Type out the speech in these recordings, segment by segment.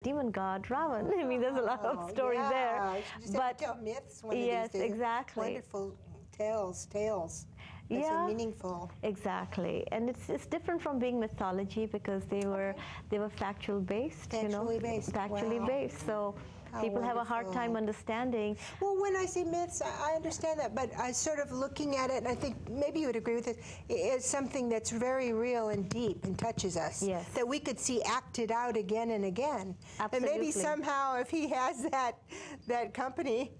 demon god Ravan. I mean, there's a lot of stories there. Just have to tell myths one yes, of these days. Exactly. Wonderful tales. That's yeah, so meaningful. Exactly, and it's different from being mythology because they were factual based. Factually based. Factually based. So people have a hard time understanding. Well, when I say myths, I understand that, but I sort of looking at it, and I think maybe you would agree with it, is something that's very real and deep and touches us. Yes. That we could see acted out again and again. Absolutely. And maybe somehow, if he has that company,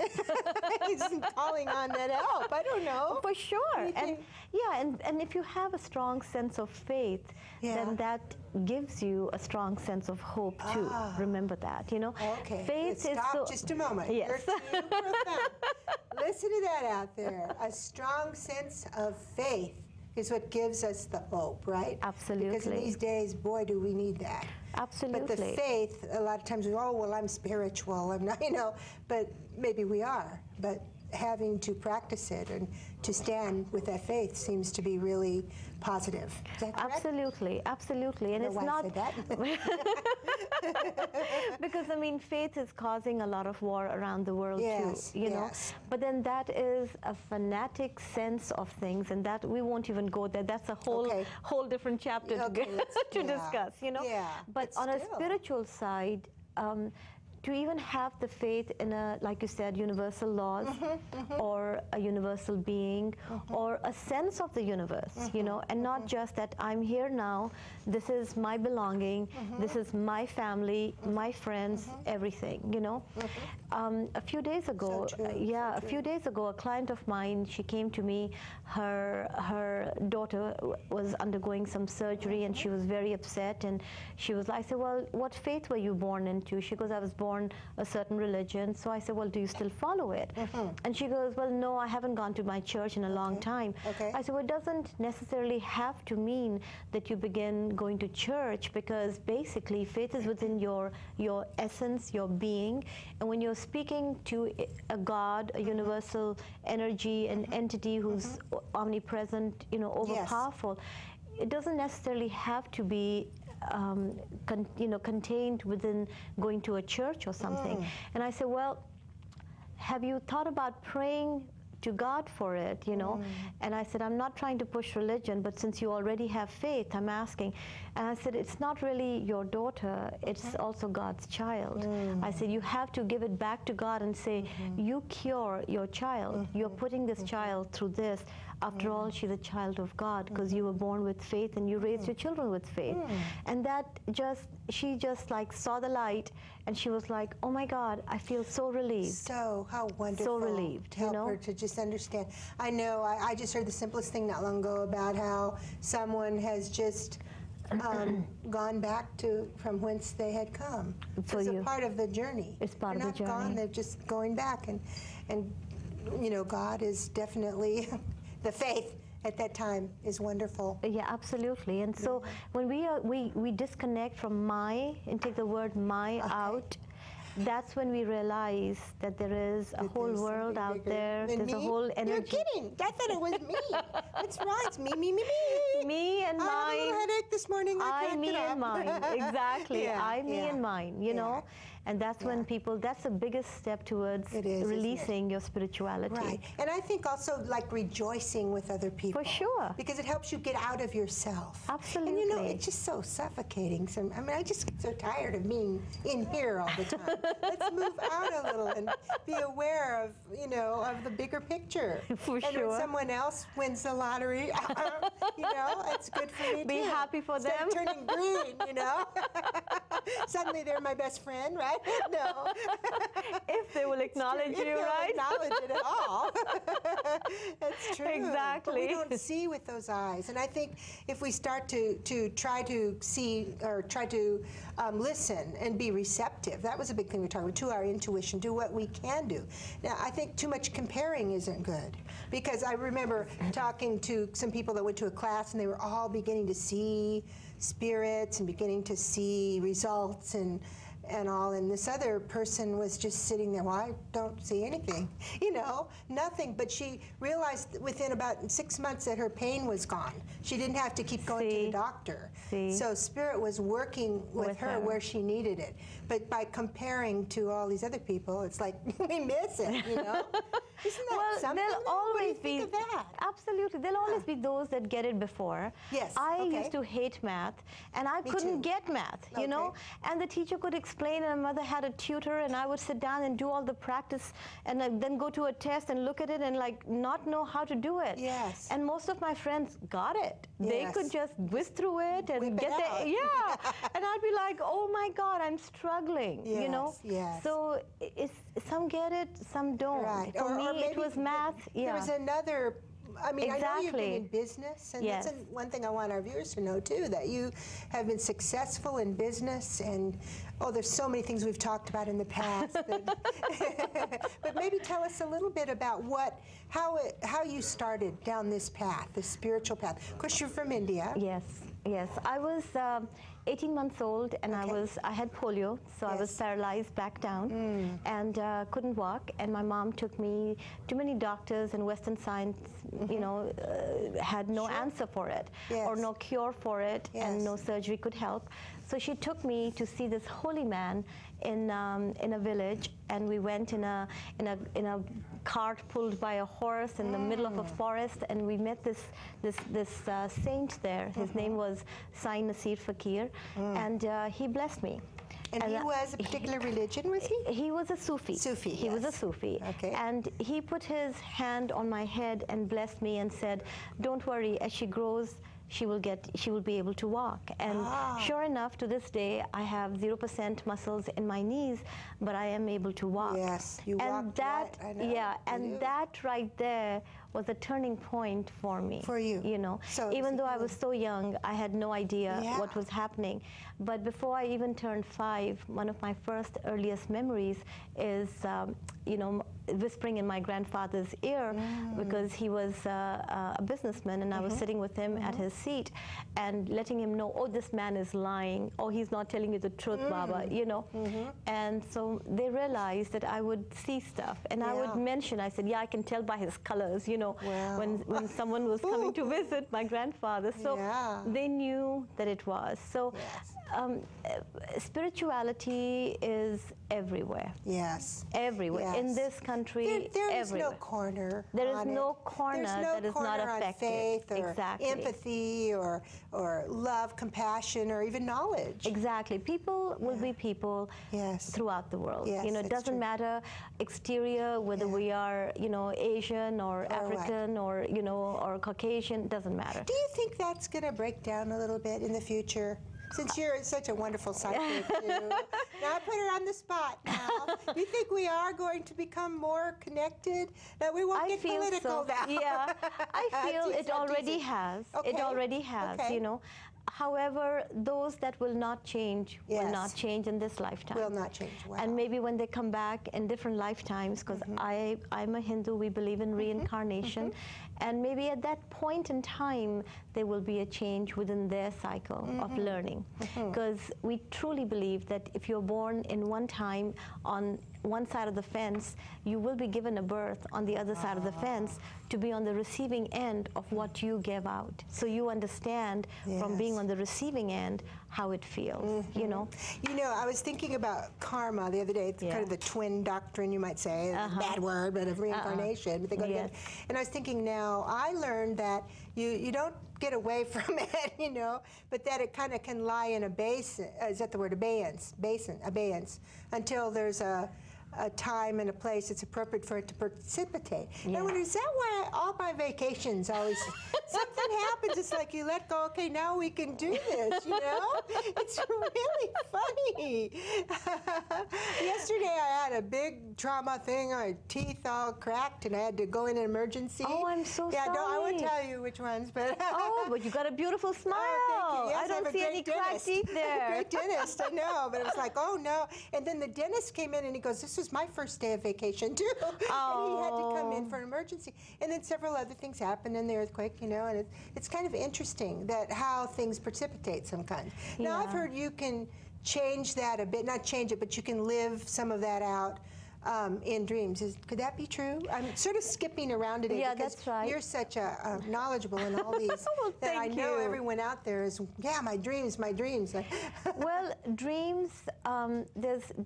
he's calling on that help. I don't know. For sure. And if you have a strong sense of faith, then that gives you a strong sense of hope too. Remember that, Okay. Faith is Stop just a moment. Yes. You're too profound. Listen to that out there. A strong sense of faith is what gives us the hope, right? Absolutely. Because in these days, boy, do we need that. Absolutely. But the faith, a lot of times we go, oh, well, I'm spiritual. I'm not, but maybe we are. But having to practice it and to stand with that faith seems to be really positive. Is that correct? Absolutely, absolutely. And it's not because I mean faith is causing a lot of war around the world too, Yes. But then that is a fanatic sense of things, and that we won't even go there. That's a whole different chapter to discuss, Yeah, but on a spiritual side, to even have the faith in like you said, universal laws, or a universal being, or a sense of the universe, and not just that I'm here now, this is my belonging, this is my family, my friends, everything, A few days ago, a few days ago, a client of mine, she came to me, her daughter was undergoing some surgery, and she was very upset, and she was like, I said, well, what faith were you born into? She goes, I was born a certain religion. So I said, well, do you still follow it? And she goes, well, no, I haven't gone to my church in a long time. I said, well, it doesn't necessarily have to mean that you begin going to church, because basically faith is within your essence, your being. And when you're speaking to a God, a universal energy, an entity who's omnipresent, overpowerful, it doesn't necessarily have to be contained within going to a church or something. And I said, well, have you thought about praying to God for it, And I said, I'm not trying to push religion, but since you already have faith, I'm asking. And I said, it's not really your daughter, it's also God's child. I said, you have to give it back to God and say, you cure your child. You're putting this child through this. After all, she's a child of God, because you were born with faith and you raised your children with faith. And that she just like saw the light, and she was like, oh my God, I feel so relieved. So, how wonderful. So relieved, to help her to just understand. I know, I just heard the simplest thing not long ago about how someone has just gone back from whence they had come. It's a part of the journey. It's part of the journey. They're not gone, they're just going back. And God is definitely, the faith at that time is wonderful. Yeah, absolutely. And so when we disconnect from my and take the word my out, that's when we realize that there is a whole world out there. There's a whole energy. You're kidding. I thought it was me. What's wrong? It's me. Me and mine. I had a little headache this morning. I, me, and mine. Exactly. I, me, and mine, know. And that's when that's the biggest step towards releasing your spirituality. Right. And I think also like rejoicing with other people. For sure. Because it helps you get out of yourself. Absolutely. And it's just so suffocating. So, I mean, I just get so tired of being in here all the time. Let's move out a little and be aware of, of the bigger picture. For sure. And when someone else wins the lottery, it's good for me too. Be happy for them. Instead of turning green, Suddenly they're my best friend, right? No. If they will acknowledge you, right? If they'll acknowledge it at all. That's true. Exactly. But we don't see with those eyes. And I think if we start to try to see or try to listen and be receptive, that was a big thing we were talking about, to our intuition, do what we can do. Now, I think too much comparing isn't good. Because I remember talking to some people that went to a class and they were all beginning to see spirits and beginning to see results, and and all, and this other person was just sitting there. Well, I don't see anything, you know, nothing. But she realized within about 6 months that her pain was gone. She didn't have to keep going to the doctor. So Spirit was working with her where she needed it. But by comparing to all these other people, it's like we miss it, you know. Isn't that something? There'll always think of that? Absolutely. There'll always be those that get it before. Yes. I used to hate math, and I couldn't get math, you know. And the teacher could explain, and my mother had a tutor, and I would sit down and do all the practice, and then go to a test and look at it and like not know how to do it. Yes. And most of my friends got it. They could just whiz through it and Whip get it the and I'd be like, oh my God, I'm struggling. You know. So some get it, some don't. Right. For me, it was math. There was another. I mean, I know you've been in business, and Yes. that's one thing I want our viewers to know too, that you have been successful in business, and there's so many things we've talked about in the past. But maybe tell us a little bit about how you started down this path, this spiritual path. Of course, you're from India. Yes, yes. I was 18 months old, and I had polio, so I was paralyzed back down and couldn't walk. And my mom took me to many doctors, and Western science, you know, had no answer for it or no cure for it, and no surgery could help. So she took me to see this holy man in a village, and we went in a cart pulled by a horse in the middle of a forest, and we met this saint there. His name was Sai Nasir Fakir, and he blessed me. And he was a particular religion, was he? He was a Sufi. He was a Sufi. Okay. And he put his hand on my head and blessed me and said, "Don't worry, as she grows, she will be able to walk." And sure enough, to this day, I have 0% muscles in my knees, but I am able to walk. Yes, you walked right, I know. And that right there was a turning point for me. For you. You know, so even though I was so young, I had no idea what was happening. But before I even turned 5, one of my first earliest memories is, you know, whispering in my grandfather's ear, because he was a businessman, and I was sitting with him at his seat and letting him know, oh, this man is lying, oh, he's not telling you the truth, Baba, you know. And so they realized that I would see stuff, and I would mention, I said, yeah, I can tell by his colors, you know, when someone was coming to visit my grandfather. So they knew that it was. So spirituality is everywhere. Yes. Everywhere. In this country, there is everywhere. no corner. There is no corner that is not affected. Faith or empathy or love, compassion, or even knowledge. Exactly. People will be people throughout the world. Yes, you know, it doesn't matter exterior, whether we are, you know, Asian or African or, you know, or Caucasian, doesn't matter. Do you think that's going to break down a little bit in the future? Since you're such a wonderful psychic, too. Now I put her on the spot now. Do you think we are going to become more connected? Now we won't get political now. Yeah, I feel it already has. It already has, you know. However, those that will not change will not change in this lifetime. Will not change. Wow. And maybe when they come back in different lifetimes, because I'm a Hindu, we believe in reincarnation, and maybe at that point in time, there will be a change within their cycle of learning. Because we truly believe that if you're born in one time on one side of the fence, you will be given a birth on the other side of the fence to be on the receiving end of what you gave out. So you understand from being on the receiving end how it feels, you know? You know, I was thinking about karma the other day. It's kind of the twin doctrine, you might say. Bad word, but of reincarnation. But they go together. And I was thinking now, I learned that you don't get away from it, you know, but that it kind of can lie in a basin, is that the word, abeyance, until there's a time and a place it's appropriate for it to precipitate. And I wonder, is that why all my vacations always, something happens, it's like you let go, okay, now we can do this, you know? It's really funny. Yesterday I had a big trauma thing, my teeth all cracked, and I had to go in an emergency. Oh, I'm so sorry. Yeah, I won't tell you which ones, but... Oh, but you got a beautiful smile. Oh, thank you. Yes, I don't see any cracked teeth there. Great dentist, I know, but it was like, oh no. And then the dentist came in and he goes, this was my first day of vacation too. And he had to come in for an emergency. And then several other things happened in the earthquake, you know, and it's kind of interesting that how things precipitate some kind. Now I've heard you can change that a bit, not change it, but you can live some of that out in dreams. Could that be true? I'm sort of skipping around today because that's right. you're such a knowledgeable in all these Well, that I thank know you. everyone out there is, yeah, my dreams, my dreams. Well, dreams, there's different